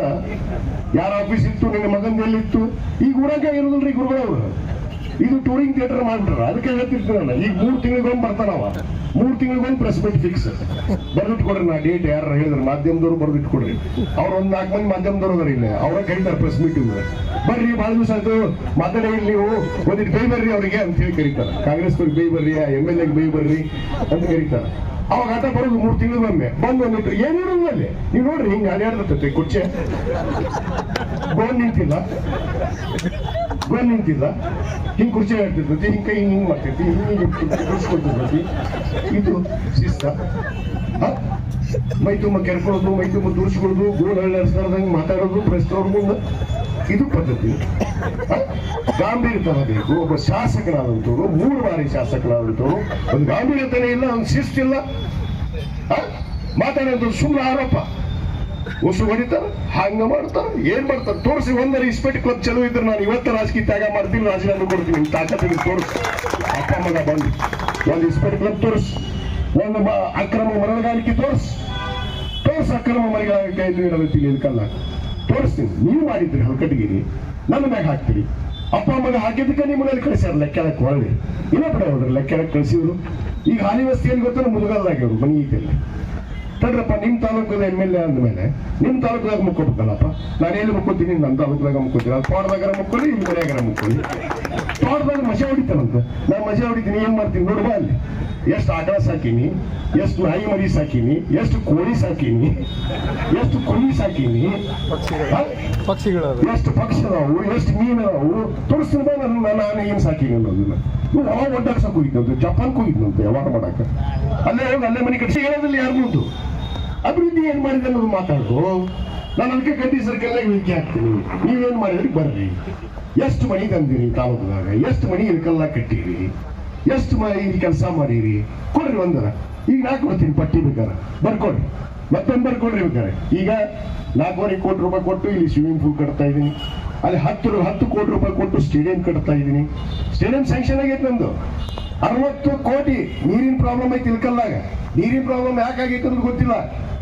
Speaker 1: ಯಾರ ಆಫೀಸ್ ಇತ್ತು? ನಿನ್ನ ಮಗನ ಎಲ್ಲಿತ್ತು? ಈಗ ಊರಾಗ ಇರೋದಿಲ್ರಿ ಗುರುಗಳವ್ರು. ಇದು ಟೂರಿಂಗ್ ಥಿಯೇಟರ್ ಮಾಡ್ಬಿಟ್ರ. ಅದಕ್ಕೆ ಹೇಳ್ತಿರ್ತೀನಲ್ಲ, ಈಗ 3 ತಿಂಗಳಿಗೊಂದು ಬರ್ತಾನವ. 3 ತಿಂಗಳಿಗೊಂದು ಪ್ರೆಸ್ ಮೀಟ್ ಫಿಕ್ಸ್. ಬರ್ದಿಟ್ಕೊಡ್ರಿ. ನಾ ಡೇಟ್ ಯಾರು ಹೇಳಿದ್ರು ಮಾಧ್ಯಮದವ್ರು ಬರ್ದಿಟ್ಕೊಡ್ರಿ. ಅವ್ರು ಒಂದು 4 ಮಂದಿ ಮಾಧ್ಯಮದವ್ರು ಅದಾರ ಇಲ್ಲ, ಅವ್ರ ಕರೀತಾರೆ ಪ್ರೆಸ್ ಮೀಟಿಂಗ್. ಬರ್ರಿ, ಭಾಳ ದಿವಸ ಆಯ್ತು ಮಾತಾಡಿ, ನೀವು ಒಂದಿಟ್ಟು ಬೈ ಬರ್ರಿ ಅವ್ರಿಗೆ ಅಂತ ಹೇಳಿ ಕರೀತಾರೆ. ಕಾಂಗ್ರೆಸ್ನವ್ರಿಗೆ ಬೈ ಬರ್ರಿ, MLA ಬೈ ಬರ್ರಿ ಅಂತ ಕರೀತಾರೆ. ಅವಾಗ ಆಟ ಬರೋದು 3 ತಿಂಗಳಿಗೊಮ್ಮೆ ಬಂದು ಬಂದ್ಬಿಟ್ರು. ಏನಿರೋದು ಅಲ್ಲಿ ನೀವು ನೋಡ್ರಿ, ಹಿಂಗೆ ಅಡ್ಯಾಡ್ತೈತೆ ಕುರ್ಚೆ. ಗೋನ್ ನಿಂತಿಲ್ಲ, ಹಿಂಗೆ ಕುರ್ಚಿ ಆಡ್ತಿರ್ತೈತಿ, ಹಿಂಗೆ ಕೈ ಹಿಂಗೆ ಮಾಡ್ತೈತಿ, ಹಿಂಗೆ ಕುರ್ಸ್ಕೊಳ್ತಿರ್ತೈತಿ. ಇದು ಶಿಸ್ತ? ಮೈ ತುಂಬ ಕೆರ್ಕೊಳ್ಳೋದು, ಮೈ ತುಂಬ ತುರ್ಸ್ಕೊಳ್ಳೋದು, ಗೋಲ್ ಹಳ್ಳಿಸ್ತಾರ್ದಂಗೆ ಮಾತಾಡೋದು ಪ್ರೆಸ್ನವ್ರ ಮುಂದೆ, ಇದು ಪದ್ಧತಿ? ಗಾಂಭೀರ್ಯತನ ಬೇಕು. ಒಬ್ಬ ಶಾಸಕನಾದಂಥವ್ರು, 3 ಬಾರಿ ಶಾಸಕನಾದಂಥವ್ರು, ಒಂದು ಗಾಂಭೀರ್ಯತನೇ ಇಲ್ಲ, ಒಂದು ಶಿಸ್ತಿಲ್ಲ. ಮಾತಾಡೋದು ಸುಮ್ಮನೆ ಆರೋಪ. ಉಸು ಹೊಡಿತಾರ, ಹಂಗ ಮಾಡ್ತಾರ, ಏನ್ ಮಾಡ್ತಾರ ತೋರಿಸಿ. ಒಂದರ ಇಸ್ಪೇಟ್ ಕ್ಲಬ್ ಚಲೋ ಇದ್ರೆ ನಾನು ಇವತ್ತು ರಾಜಕೀಯ ತ್ಯಾಗ ಮಾಡ್ತೀನಿ, ರಾಜೀನಾಮೆ ಕೊಡ್ತೀನಿ. ತಾಕತ್ತಿಗೆ ತೋರಿಸಿ. ಅಪ್ಪ ಮಗ ಬಂದು ಒಂದು ಇಸ್ಪೇಟ್ ಕ್ಲಬ್ ತೋರಿಸಿ, ಒಂದು ಅಕ್ರಮ ಮರಳುಗಾರಿಕೆ ತೋರಿಸಿ. ಅಕ್ರಮ ಮರಳುಗಾರಿಕೆ ನಡೆದೈತಿ ಇಲ್ಕಲ್ಲ ತೋರಿಸ್ತೀನಿ. ನೀವು ಮಾಡಿದ್ರಿ ಹಲ್ಕಟ್ಟಿಗಿರಿ, ನನ್ನ ಮ್ಯಾಗ ಹಾಕ್ತೀರಿ. ಅಪ್ಪ ಮಗ ಹಾಕಿದ್ದಕ್ಕೆ ನಿಮ್ಮಲ್ಲಿ ಕಳಿಸ್ಯಾರ ಲೆಕ್ಕೆಳಕ್ಕೆ. ಒಳ್ಳೆ ಇನ್ನೊಬ್ಬರ ನೋಡ್ರಿ ಲೆಕ್ಕೆಳಕ್ಕೆ ಕಳಿಸಿದ್ರು. ಈಗ ಹಾಲಿ ವಸ್ತಿಯಲ್ಲಿ ಗೊತ್ತ ಮುದುಗಲ್ದಾಗ್ಯವ್ರು ಮನಿ ಐತೆಲ್ಲ. ತಡ್ರಪ್ಪ, ನಿಮ್ಮ ತಾಲೂಕದ MLA ಅಂದಮೇಲೆ ನಿಮ್ಮ ತಾಲೂಕದಾಗ ಮುಕ್ಕೋಬೇಕಲ್ಲಪ್ಪ. ನಾನು ಎಲ್ಲಿ ಮುಕ್ಕೋತೀನಿ? ನನ್ನ ತಾಲೂಕದಾಗ ಮುಕ್ಕೋತೀನಿ. ಅದು ತೋಟದಾಗರ ಮುಕ್ಕೊಳ್ಳಿ, ಇಲ್ಲಿ ಮನೆಯಾಗರ ಮುಕ್ಕೊಳ್ಳಿ. ತೋಟದಾಗ ಮಜಾ ಹೊಡಿತಾನಂತ, ನಾನು ಮಜಾ ಹೊಡಿತೀನಿ. ಏನ್ ಮಾಡ್ತೀನಿ ನೋಡ್ಬಾ ಅಲ್ಲಿ. ಎಷ್ಟು ಆಕಳ ಸಾಕೀನಿ, ಎಷ್ಟು ನಾಯಿ ಮರಿ ಸಾಕೀನಿ, ಎಷ್ಟು ಕೋಳಿ ಸಾಕೀನಿ, ಎಷ್ಟು ಕುರಿ ಸಾಕೀನಿ, ಎಷ್ಟು ಪಕ್ಷಿ ಅದಾವು, ಎಷ್ಟು ಮೀನು ಅದಾವು ತೋರಿಸ್ತೀನಿ. ನಾನು ಏನ್ ಸಾಕೀನಿ ಅನ್ನೋದಿಲ್ಲ. ಇವು ಯಾವಾಗ ಒಡ್ಡಾಕ್ಸಕ್ ಹೋಗಿದ್ನಂತೆ, ಜಪಾನ್ಗೆ ಹೋಗಿದ್ನಂತೆ ವ್ಯವಹಾರ ಮಾಡಕ್ಕೆ. ಅಲ್ಲೇ ಹೋಗಿ ಅಲ್ಲೇ ಮನೆ ಕಟ್ಸಿ ಹೇಳೋದಿಲ್ಲ ಯಾರು ಮುಂದು. ಅಭಿವೃದ್ಧಿ ಏನ್ ಮಾಡಿದೆ ಅನ್ನೋದು ಮಾತಾಡೋದು. ನಾನು ಅದಕ್ಕೆ ಗಡ್ಡಿ ಸರ್ಕಲ್ನಾಗ ವೇದಿಕೆ ಹಾಕ್ತೀನಿ. ನೀವೇನ್ ಮಾಡಿದ್ರಿ ಬರ್ರಿ. ಎಷ್ಟು ಮನಿ ತಂದಿರಿ ತಾಲೂಕದಾಗ, ಎಷ್ಟು ಮನಿ ಇರ್ಕಲ್ಲಾಗ ಕಟ್ಟಿರಿ, ಎಷ್ಟು ಈ ಕೆಲಸ ಮಾಡಿರಿ ಕೊಡ್ರಿ. ಒಂದರ ಈಗ 4 ಕೊಡ್ತೀನಿ ಪಟ್ಟಿ ಬೇಕಾರೆ ಬರ್ಕೊಡ್ರಿ. ಮತ್ತೊಂದು ಬರ್ಕೊಡ್ರಿ ಬೇಕಾರೆ. ಈಗ 4.5 ಕೋಟಿ ರೂಪಾಯಿ ಕೊಟ್ಟು ಇಲ್ಲಿ ಸ್ವಿಮ್ಮಿಂಗ್ ಪೂಲ್ ಕಟ್ತಾ ಇದ್ದೀನಿ. ಅಲ್ಲಿ 10 ಕೋಟಿ ರೂಪಾಯಿ ಕೊಟ್ಟು ಸ್ಟೇಡಿಯಂ ಕಟ್ತಾ ಇದ್ದೀನಿ. ಸ್ಟೇಡಿಯಂ ಸ್ಯಾಂಕ್ಷನ್ ಆಗೈತೆ ನಂದು. 60 ಕೋಟಿ. ನೀರಿನ ಪ್ರಾಬ್ಲಮ್ ಐತಿ ಇಲ್ಕಲ್ಲಾಗ. ನೀರಿನ ಪ್ರಾಬ್ಲಮ್ ಯಾಕಾಗೈತೆ ಅನ್ನೋದು ಗೊತ್ತಿಲ್ಲ.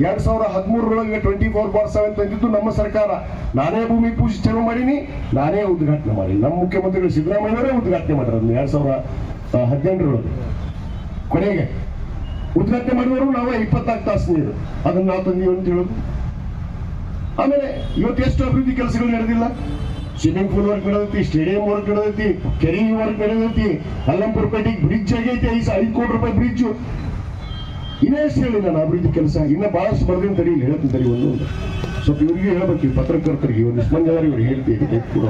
Speaker 1: 2013 24/7 ತಂದಿದ್ದು ನಮ್ಮ ಸರ್ಕಾರ. ನಾನೇ ಭೂಮಿ ಪೂಜೆ ಚಾಲೂ ಮಾಡೀನಿ, ನಾನೇ ಉದ್ಘಾಟನೆ ಮಾಡೀನಿ. ನಮ್ಮ ಮುಖ್ಯಮಂತ್ರಿಗಳು ಸಿದ್ದರಾಮಯ್ಯವರೇ ಉದ್ಘಾಟನೆ ಮಾಡಿರೋದು 2018 ಕೊನೆಗೆ ಉದ್ಘಾಟನೆ ಮಾಡಿದವರು ನಾವು. 24 ತಾಸು ನೀರು ಅದನ್ನ ನಾವು ತಂದೀವಿ ಅಂತ ಹೇಳೋದು. ಆಮೇಲೆ ಇವತ್ತು ಎಷ್ಟು ಅಭಿವೃದ್ಧಿ ಕೆಲಸಗಳು ನಡೆದಿಲ್ಲ. ಸ್ವಿಮ್ಮಿಂಗ್ ಪೂಲ್ ವರ್ಕ್ ನಡೆದೈತಿ, ಸ್ಟೇಡಿಯಂ ವರ್ಕ್ ನಡೆದೈತಿ, ಕೆರೆ ವರ್ಕ್ ನಡೆದೈತಿ. ಅಲ್ಲಂಪುರಪೇಟೆಗೆ ಬ್ರಿಡ್ಜ್ ಆಗೈತಿ, 5 ಕೋಟಿ ರೂಪಾಯಿ ಬ್ರಿಡ್ಜ್. ಇನ್ನೆಷ್ಟು ಹೇಳಿ ನಾನು ಅಭಿವೃದ್ಧಿ ಕೆಲಸ ಇನ್ನ ಬಹಳಷ್ಟು ಬರ್ದಿನ ತಡಿ ಇಲ್ಲಿ ಹೇಳ್ತೀನಿ ತಡಿ. ಒಂದು ಸ್ವಲ್ಪ ಇವ್ರಿಗೆ ಹೇಳ್ಬೇಕು, ಪತ್ರಕರ್ತರಿಗೆ ಒಂದಿಷ್ಟು ಮಂದಿ ಅದಾರ, ಇವ್ರಿಗೆ ಹೇಳ್ತೀವಿ ಕೂಡ.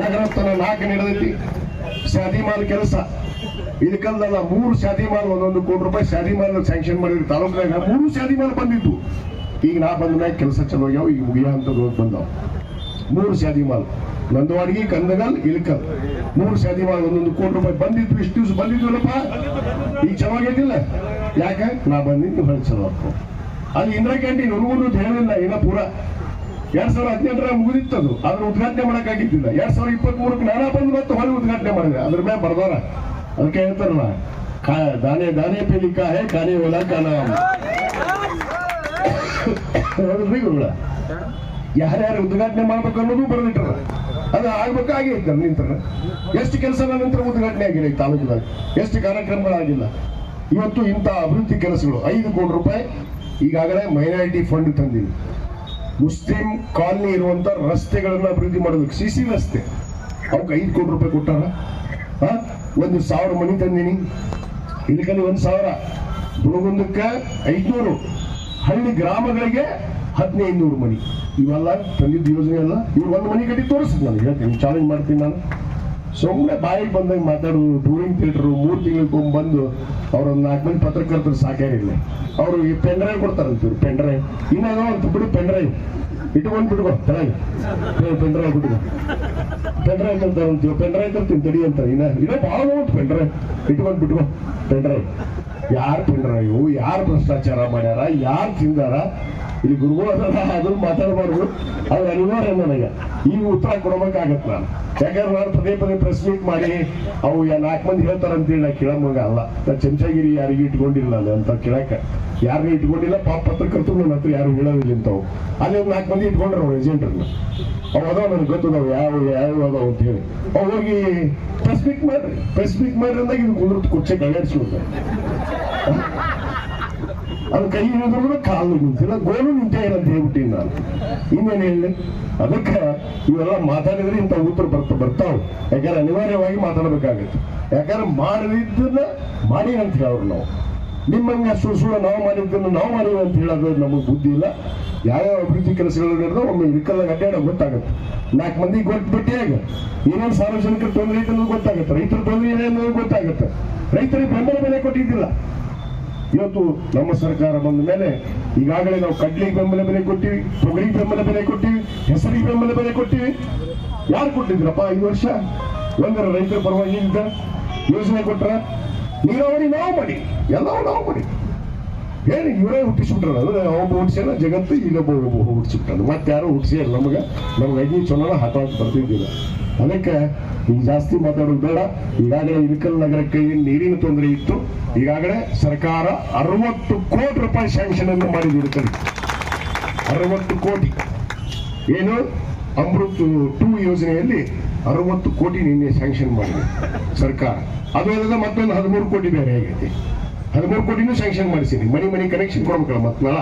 Speaker 1: ನಗರಸ್ಥಾನ 4 ನಡೆದೈತಿ. ಶಾದಿ ಮಾಲ್ ಕೆಲಸ ಇದಕ್ಕಲ್ಲ 3 ಶಾದಿ ಮಾಲ್ 1 ಕೋಟಿ ರೂಪಾಯಿ ಶಾದಿ ಮಾಲ್ ಸ್ಯಾಂಕ್ಷನ್ ಮಾಡಿದ್ರು ತಾಲೂಕಿನಾಗ. 3 ಶಾದಿ ಮಾಲ್ ಬಂದಿದ್ದು. ಈಗ ನಾ ಬಂದ ಮ್ಯಾಗ ಕೆಲಸ ಚಲೋ ಆಗ್ಯಾವ. ಈಗ ಮುಗಿಯ ಅಂತದ್ದು ಬಂದಾವ 3 ಶಾದಿ ಮಾಲ್. ನಂದವಾಡಿಗೆ, ಕಂದಗಲ್, ಇಳಕಲ್ 3 ಶಾದಿ ಮಾಲ್ 1 ಕೋಟಿ ರೂಪಾಯಿ ಬಂದಿದ್ದು. ಇಷ್ಟು ದಿವಸ ಬಂದಿದ್ವಲ್ಲಪ್ಪ, ಈಗ ಚಲೋ ಆಗೈತಿಲ್ಲ. ಯಾಕೆ? ನಾ ಬಂದಿದ್ದು ಹೊಳೆ ಚಲೋ ಆಗ್ತದೆ. ಅಲ್ಲಿ ಇಂದಿರಾ ಕ್ಯಾಂಟೀನ್ ಹುಡುಗರು ಹೇಳಿಲ್ಲ. ಇನ್ನ ಪೂರ 2018 ಮುಗಿದಿತ್ತದು. ಅದ್ರ ಉದ್ಘಾಟನೆ ಮಾಡಕ್ಕಾಗಿದ್ದಿಲ್ಲ. 2023 ನಾನಾ ಬಂದು ಮತ್ತೆ ಹೊಳೆ ಉದ್ಘಾಟನೆ ಮಾಡಿದೆ. ಅದ್ರ ಮೇಲೆ ಬರ್ದಾರ. ಅದಕ್ಕೆ ಹೇಳ್ತಾರಲ್ಲ, ದಾನೆ ದಾನೆ ಪೇಲಿಕಾ ಹೇ ಖಾನೆ ಹೊಲ ಕಾನ. ಹೌದ್ರಿ ಗುರುಗಳ ಯಾರ್ಯಾರು ಉದ್ಘಾಟನೆ ಮಾಡ್ಬೇಕು ಅನ್ನೋದು ಬರೆದಿಟ್ರ, ಅದು ಆಗ್ಬೇಕಾಗೈತೆ ನಿಂತರ. ಎಷ್ಟು ಕೆಲಸಗಳ ನಂತರ ಉದ್ಘಾಟನೆ ಆಗಿಲ್ಲ ಈ ತಾಲೂಕಿದಾಗ, ಎಷ್ಟು ಕಾರ್ಯಕ್ರಮಗಳಾಗಿಲ್ಲ. ಇವತ್ತು ಇಂಥ ಅಭಿವೃದ್ಧಿ ಕೆಲಸಗಳು 5 ಕೋಟಿ ರೂಪಾಯಿ ಈಗಾಗಲೇ ಮೈನಾರಿಟಿ ಫಂಡ್ ತಂದೀವಿ. ಮುಸ್ಲಿಂ ಕಾಲನಿ ಇರುವಂತ ರಸ್ತೆಗಳನ್ನ ಅಭಿವೃದ್ಧಿ ಮಾಡೋದಕ್ಕೆ CC ರಸ್ತೆ ಅವಕ್ಕೆ 5 ಕೋಟಿ ರೂಪಾಯಿ ಕೊಟ್ಟಾರ. 1,000 ಮನಿ ತಂದೀನಿ. ಇಲ್ಲಿಕಲ್ಲಿ 1,000, ಬುಡಗುಂದಕ್ಕೆ 500, ಹಳ್ಳಿ ಗ್ರಾಮಗಳಿಗೆ 1,500 ಮನಿ. ಇವೆಲ್ಲ ತಂದಿದ್ದ ಯೋಜನೆ ಅಲ್ಲ. ಇವ್ರು 1 ಮನಿ ಕಟ್ಟಿ ತೋರಿಸ್ತೀನಿ, ನಾನು ಹೇಳ್ತೀನಿ, ಚಾಲೆಂಜ್ ಮಾಡ್ತೀನಿ. ನಾನು ಸುಮ್ಮನೆ ಬಾಯಿಗೆ ಬಂದಾಗ ಮಾತಾಡೋದು. ಟೂರಿಂಗ್ ಥಿಯೇಟರ್ 3 ತಿಂಗಳಿಗೊಮ್ಮೆ ಬಂದು ಅವ್ರೊಂದು 4 ಮಂದಿ ಪತ್ರಕರ್ತರು ಸಾಕಾಗಿಲ್ಲ. ಅವರು ಈ ಪೆನ್ ಡ್ರೈವ್ ಕೊಡ್ತಾರಂತೀವ್ರು, ಪೆನ್ ಡ್ರೈವ್ ಇನ್ನೇನೋ ಅಂತ ಬಿಡು, ಪೆನ್ ಡ್ರೈವ್ ಇಟ್ಕೊಂಡು ಬಿಟ್ಕೋ ತಳಗೆ, ಪೆನ್ ಡ್ರೈವ್ ಬಿಟ್ಕೋ, ಪೆನ್ ಡ್ರೈವ್ ಅಂತಾರಂತೀವಿ, ಪೆನ್ ಡ್ರೈವ್ ತರ್ತೀನಿ ತಡಿ ಅಂತ. ಇನ್ನೂ ಭಾಳ ಉಂಟು ಪೆನ್ ಡ್ರೈವ್ ಇಟ್ಕೊಂಡು ಬಿಟ್ಕೋ, ಪೆನ್ ಡ್ರೈವ್. ಯಾರು ಪೆನ್ ಡ್ರೈವ್, ಯಾರು ಭ್ರಷ್ಟಾಚಾರ ಮಾಡ್ಯಾರ, ಯಾರು ತಿಂದಾರ, ಇಲ್ಲಿ ಗುರುಗಳು ಅದಲ್ಲ, ಅದನ್ನು ಮಾತಾಡಬಾರ್ದು. ಅದು ಅನಿವಾರ್ಯ ನನಗೆ ಈಗ ಉತ್ತರ ಕೊಡ್ಬೇಕಾಗತ್ತೆ ನಾನು. ಯಾಕಂದ್ರೆ ನಾನು ಪದೇ ಪದೇ ಪ್ರೆಸ್ ಮೀಟ್ ಮಾಡಿ ಅವು 4 ಮಂದಿ ಹೇಳ್ತಾರಂತೇಳಿ ನಾ ಕೇಳೋಮಗ ಅಲ್ಲ. ನಾ ಚಮಚಾಗಿರಿ ಯಾರಿಗೂ ಇಟ್ಕೊಂಡಿಲ್ಲ ನಾನು ಅಂತ ಕೇಳಕ್ಕೆ, ಯಾರನ್ನೂ ಇಟ್ಕೊಂಡಿಲ್ಲ. ಪತ್ರಕರ್ತರು ನನ್ನ ಹತ್ರ ಯಾರು ಹೇಳೋದಿಲ್ಲ ಇಂಥವು. ಅಲ್ಲಿ ಒಂದು 4 ಮಂದಿ ಇಟ್ಕೊಂಡ್ರೆ ಅವ್ರು ಏಜೆಂಟ್ರನ್ನ, ಅವು ಅದಾವ ನನಗೆ ಗೊತ್ತು, ನಾವು ಯಾವ ಅದಾವ ಅಂತ ಹೇಳಿ ಅವು ಹೋಗಿ ಪ್ರೆಸ್ ಮೀಟ್ ಮಾಡ್ರಿ ಅಂದಾಗ ಇದು ಕುಂದ್ರದ್ದು ಕುರ್ಚೆ ಕಳ್ಳಾಡಿಸ್ಬಿಡ್ತಾರೆ. ಅದು ಕೈ ಹಿಡಿದ್ರು ಕಾಲು ನಿಂತಿಲ್ಲ, ಗೋಲು ನಿಂತೇ ಇಲ್ಲ ಅಂತ ಹೇಳ್ಬಿಟ್ಟಿನಿ ನಾನು. ಇನ್ನೇನು ಹೇಳಿ, ಅದಕ್ಕೆ ಇವೆಲ್ಲ ಮಾತಾಡಿದ್ರೆ ಇಂಥ ಉತ್ತರ ಬರ್ತಾವೆ. ಯಾಕಂದ್ರೆ ಅನಿವಾರ್ಯವಾಗಿ ಮಾತಾಡಬೇಕಾಗತ್ತೆ. ಯಾಕಂದ್ರೆ ಮಾಡಿದ್ದನ್ನ ಮಾಡಿ ಅಂತ ಹೇಳೋರು ನಾವು. ನಿಮ್ಮಂಗೆ ಸುಳ್ಳು ನಾವು ಮಾಡಿದ್ದನ್ನು ನಾವು ಮಾಡಿವಿ ಅಂತ ಹೇಳೋದು ನಮಗೆ ಬುದ್ಧಿ ಇಲ್ಲ. ಯಾವ್ಯಾವ ಅಭಿವೃದ್ಧಿ ಕೆಲಸಗಳು ನಡೆದೋ ಒಮ್ಮೆ ಇಳಕಲ್ಲಾಗ ಅಡ್ಡಾಡ ಗೊತ್ತಾಗುತ್ತೆ. 4 ಮಂದಿಗೆ ಗೊತ್ತು ಹೇಗೆ ಏನೇನು ಸಾರ್ವಜನಿಕರು ತೊಂದರೆ ಐತೆ ಅನ್ನೋದು ಗೊತ್ತಾಗುತ್ತೆ, ರೈತರ ತೊಂದರೆ ಏನೇ ಅನ್ನೋದು ಗೊತ್ತಾಗುತ್ತೆ. ರೈತರಿಗೆ ಬೆಂಬಲ ಬೆಲೆ ಕೊಟ್ಟಿದ್ದಿಲ್ಲ. ಇವತ್ತು ನಮ್ಮ ಸರ್ಕಾರ ಬಂದ ಮೇಲೆ ಈಗಾಗಲೇ ನಾವು ಕಡ್ಲಿಗೆ ಬೆಂಬಲ ಬೆಲೆ ಕೊಟ್ಟಿವಿ, ತೊಗರಿಗೆ ಬೆಂಬಲ ಬೆಲೆ ಕೊಟ್ಟಿವಿ, ಹೆಸರಿಗೆ ಬೆಂಬಲ ಬೆಲೆ ಕೊಟ್ಟಿವಿ. ಯಾರು ಕೊಟ್ಟಿದ್ರಪ್ಪ 5 ವರ್ಷ? ಒಂದರ ರೈತರ ಪರವಾಗಿ ಇದ್ದ ಯೋಜನೆ ಕೊಟ್ರ, ನೀರಾವರಿ ನಾವು ಮಾಡಿ, ಎಲ್ಲವೂ ನಾವು ಮಾಡಿ. ಏನು ಇವರೇ ಹುಟ್ಟಿಸ್ಬಿಟ್ರ, ಒಬ್ಬ ಹುಟ್ಟಿಸಿಲ್ಲ ಜಗತ್ತು, ಇಲ್ಲೊಬ್ಬ ಹುಟ್ಟಿಸ್ಬಿಟ್ಟಾನ. ಮತ್ತೆ ಯಾರು ಹುಟ್ಟಿಸಿಲ್ಲ ನಮ್ಗೆ 5 ಚುನಾವಣೆ ಹಾಕೋಕೆ ಬರ್ತಿದ್ದಿಲ್ಲ. ಅದಕ್ಕೆ ಈಗ ಜಾಸ್ತಿ ಮಾತಾಡೋದು ಬೇಡ. ಈಗಾಗಲೇ ಇಳಕಲ್ ನಗರಕ್ಕೆ ಏನು ನೀರಿನ ತೊಂದರೆ ಇತ್ತು, ಈಗಾಗಲೇ ಸರ್ಕಾರ 60 ಕೋಟಿ ರೂಪಾಯಿ ಸ್ಯಾಂಕ್ಷನ್ ಅನ್ನು ಮಾಡಿದೆ. ಇಳಕಲ್ 60 ಕೋಟಿ. ಏನು ಅಮೃತ್ 2 ಯೋಜನೆಯಲ್ಲಿ 60 ಕೋಟಿ ನಿನ್ನೆ ಸ್ಯಾಂಕ್ಷನ್ ಮಾಡಿದೆ ಸರ್ಕಾರ. ಅದು ಅಲ್ಲದೆ ಮತ್ತೊಂದು 13 ಕೋಟಿ ಬೇರೆ ಆಗೈತಿ. 13 ಕೋಟಿನೂ ಸ್ಯಾಂಕ್ಷನ್ ಮಾಡಿಸಿನಿ. ಮನೆ ಕನೆಕ್ಷನ್ ಕೊಡ್ಬೇಕಲ್ಲ ಮತ್ತಲ್ಲ,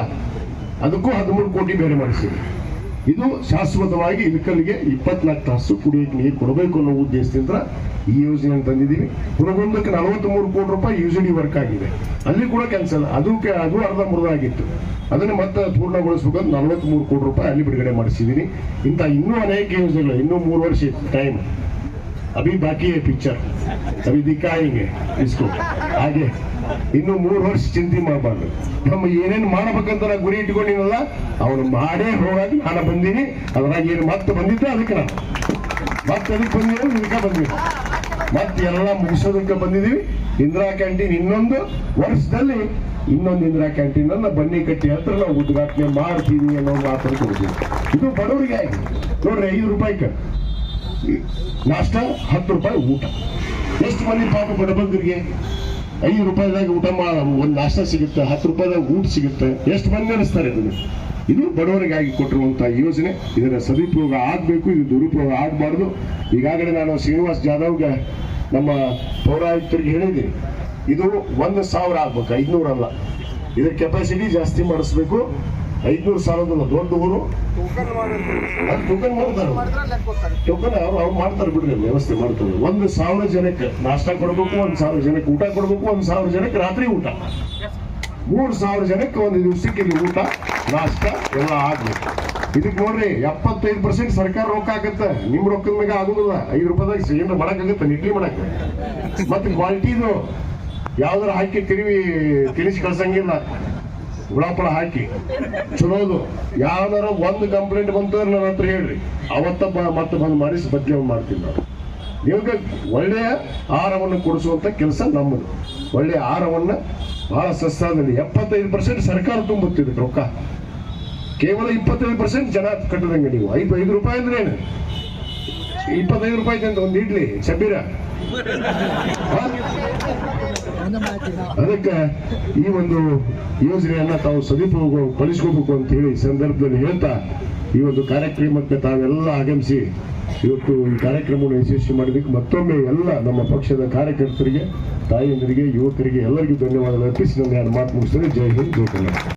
Speaker 1: ಅದಕ್ಕೂ 13 ಕೋಟಿ ಬೇರೆ ಮಾಡಿಸಿನಿ. ಇದು ಶಾಶ್ವತವಾಗಿ ಇಳಕಲ್ಗೆ 24 ತಾಸು ಕುಡಿಯೋಕೆ ನೀರು ಕೊಡಬೇಕು ಅನ್ನೋ ಉದ್ದೇಶದಿಂದ ಈ ಯೋಜನೆ ತಂದಿದ್ದೀವಿ. ಪುನಗೊಂದಕ್ಕೆ 43 ಕೋಟಿ ರೂಪಾಯಿ UGD ವರ್ಕ್ ಆಗಿದೆ, ಅಲ್ಲಿ ಕೂಡ ಕ್ಯಾನ್ಸಲ್. ಅದು ಅರ್ಧಂಬರ್ಧ ಆಗಿತ್ತು. ಅದನ್ನು ಮತ್ತೆ ಪೂರ್ಣಗೊಳಿಸ್ಬೇಕಂತ 43 ಕೋಟಿ ರೂಪಾಯಿ ಅಲ್ಲಿ ಬಿಡುಗಡೆ ಮಾಡಿಸಿದ್ದೀನಿ. ಇಂಥ ಇನ್ನೂ ಅನೇಕ ಯೋಜನೆಗಳು, ಇನ್ನೂ 3 ವರ್ಷ ಟೈಮ್. ಅಭಿ ಬಾಕಿ ಪಿಕ್ಚರ್ ಅಭಿ ದಿಕ್ಕಾಯಿಂಗೆ ಇಸ್ಕೋ ಹಾಗೆ ಇನ್ನು 3 ವರ್ಷ ಚಿಂತೆ ಮಾಡಬಾರ್ದು. ನಮ್ಮ ಏನೇನು ಮಾಡ್ಬೇಕಂತ ನಾ ಗುರಿ ಇಟ್ಕೊಂಡಿನಲ್ಲ ಅವನು ಮಾಡೇ ಹೋಗಾಗ ನಾನು ಬಂದೀನಿ. ಅದ್ರಾಗ ಏನು ಮತ್ತೆ ಬಂದಿದ್ದೆ ಅದಕ್ಕೆ ನಾನು ಮತ್ತೆ ಅದಕ್ಕೆ ಬಂದಿರೋ ಇದಕ್ಕೆ ಬಂದಿವಿ. ಮತ್ತೆ ಎಲ್ಲ ಮುಗಿಸೋದಕ್ಕೆ ಬಂದಿದ್ದೀವಿ. ಇಂದಿರಾ ಕ್ಯಾಂಟೀನ್ ಇನ್ನೊಂದು ವರ್ಷದಲ್ಲಿ ಇನ್ನೊಂದು ಇಂದಿರಾ ಕ್ಯಾಂಟೀನ್ ಅನ್ನ ಬನ್ನಿಕಟ್ಟಿ ಹತ್ರ ನಾವು ಉದ್ಘಾಟನೆ ಮಾಡ್ತೀವಿ ಅನ್ನೋ ಮಾತನ್ನು ಕೊಡ್ತೀವಿ. ಇದು ಬಡವರಿಗೆ ಆಗಿ ನೋಡ್ರಿ, 5 ರೂಪಾಯಿಗೆ ನಾಷ್ಟ, 10 ರೂಪಾಯಿ ಊಟ. ಎಷ್ಟು ಮಂದಿ ಪಾಪ ಬಡಬಗ್ಗರಿಗೆ 5 ರೂಪಾಯಿದಾಗ ಊಟ ಒಂದು ನಾಷ್ಟ ಸಿಗುತ್ತೆ, 10 ರೂಪಾಯಿದಾಗ ಊಟ ಸಿಗುತ್ತೆ. ಎಷ್ಟು ಮಂದಿ ನಡೆಸ್ತಾರೆ ಇದನ್ನು? ಇದು ಬಡವರಿಗಾಗಿ ಕೊಟ್ಟಿರುವಂತಹ ಯೋಜನೆ. ಇದರ ಸದುಪಯೋಗ ಆಗಬೇಕು, ಇದು ದುರುಪಯೋಗ ಆಗಬಾರ್ದು. ಈಗಾಗಲೇ ನಾನು ಶ್ರೀನಿವಾಸ್ ಜಾಧವ್ಗೆ ನಮ್ಮ ಪೌರಾಯುಕ್ತರಿಗೆ ಹೇಳಿದ್ದೀನಿ, ಇದು 1,000 ಆಗ್ಬೇಕು, 500 ಅಲ್ಲ. ಇದರ ಕೆಪಾಸಿಟಿ ಜಾಸ್ತಿ ಮಾಡಿಸ್ಬೇಕು. 500 ಸಾಲದಲ್ಲ, ದೊಡ್ಡ ಊರು ಟೋಕನ್ ಮಾಡ್ತಾರೆ. ಟೋಕನ್ ಅವ್ರು ಮಾಡ್ತಾರೆ ಬಿಡ್ರಿ, ವ್ಯವಸ್ಥೆ ಮಾಡ್ತಾರೆ. 1,000 ಜನಕ್ಕೆ ನಾಷ್ಟ ಕೊಡ್ಬೇಕು, 1,000 ಜನಕ್ಕೆ ಊಟ ಕೊಡ್ಬೇಕು, 1,000 ಜನಕ್ಕೆ ರಾತ್ರಿ ಊಟ, 3,000 ಜನಕ್ಕೆ ಒಂದು ದಿವಸಕ್ಕೆ ಇಲ್ಲಿ ಊಟ ನಾಷ್ಟ ಎಲ್ಲ ಆಗ್ಬೇಕು. ಇದಕ್ಕೆ ನೋಡ್ರಿ 75% ಸರ್ಕಾರ ರೊಕ್ಕ ಆಗತ್ತೆ. ನಿಮ್ ರೊಕ್ಕದ ಮ್ಯಾಗ ಆಗುದಿಲ್ಲ. 5 ರೂಪಾಯಿದಾಗ ಏನಾರ ಮಾಡಕ್ಕಾಗತ್ತೆ, ಇಡ್ಲಿ ಮಾಡಕ್ಕೆ. ಮತ್ತೆ ಕ್ವಾಲಿಟಿದು ಯಾವ್ದಾರ ಹಾಕಿ ತಿನಿಸಿ ಕಳ್ಸಂಗಿಲ್ಲ. ಗುಳಾಪಳ ಹಾಕಿ ಚಲೋದು. ಯಾವ್ದಾರ ಒಂದು ಕಂಪ್ಲೇಂಟ್ ಬಂತಂದ್ರೆ ನನ್ನ ಹತ್ರ ಹೇಳ್ರಿ, ಅವತ್ತ ಮತ್ತೆ ಬಂದು ಮಾಡಿಸಿ ಬದಲಾವಣೆ ಮಾಡ್ತೀನಿ ನಾವು. ನಿಮ್ಗೆ ಒಳ್ಳೆಯ ಆಹಾರವನ್ನು ಕೊಡಿಸುವಂತ ಕೆಲಸ ನಮ್ಮದು. ಒಳ್ಳೆಯ ಆಹಾರವನ್ನ ಬಹಳ ಸಸ್ತಾದಲ್ಲಿ 75% ಸರ್ಕಾರ ತುಂಬುತ್ತಿದ್ದಕ್ಕೆ ರೊಕ್ಕ, ಕೇವಲ 25% ಜನ ಕಟ್ಟದಂಗೆ. ನೀವು 5 ರೂಪಾಯಿ ಅಂದ್ರೆ ಏನು, 25 ರೂಪಾಯಿ ಅಂತ ಒಂದು ಇಡ್ಲಿ ಶಬೀರ. ಅದಕ್ಕೆ ಈ ಒಂದು ಯೋಜನೆಯನ್ನ ತಾವು ಸದುಪಯೋಗ ಪಡಿಸ್ಕೋಬೇಕು ಅಂತ ಹೇಳಿ ಈ ಸಂದರ್ಭದಲ್ಲಿ ಹೇಳ್ತಾ ಈ ಒಂದು ಕಾರ್ಯಕ್ರಮಕ್ಕೆ ತಾವೆಲ್ಲ ಆಗಮಿಸಿ ಇವತ್ತು ಈ ಕಾರ್ಯಕ್ರಮವನ್ನು ಯಶಸ್ವಿ ಮಾಡೋದಕ್ಕೆ ಮತ್ತೊಮ್ಮೆ ಎಲ್ಲ ನಮ್ಮ ಪಕ್ಷದ ಕಾರ್ಯಕರ್ತರಿಗೆ, ತಾಯಿಯಂದರಿಗೆ, ಯುವಕರಿಗೆ ಎಲ್ಲರಿಗೂ ಧನ್ಯವಾದ ಅರ್ಪಿಸಿ ನನ್ನ ಮಾತು ಮುಗಿಸ್ತೇನೆ. ಜೈ ಹಿಂದ್, ಜೈ ಕರ್ನಾಟಕ.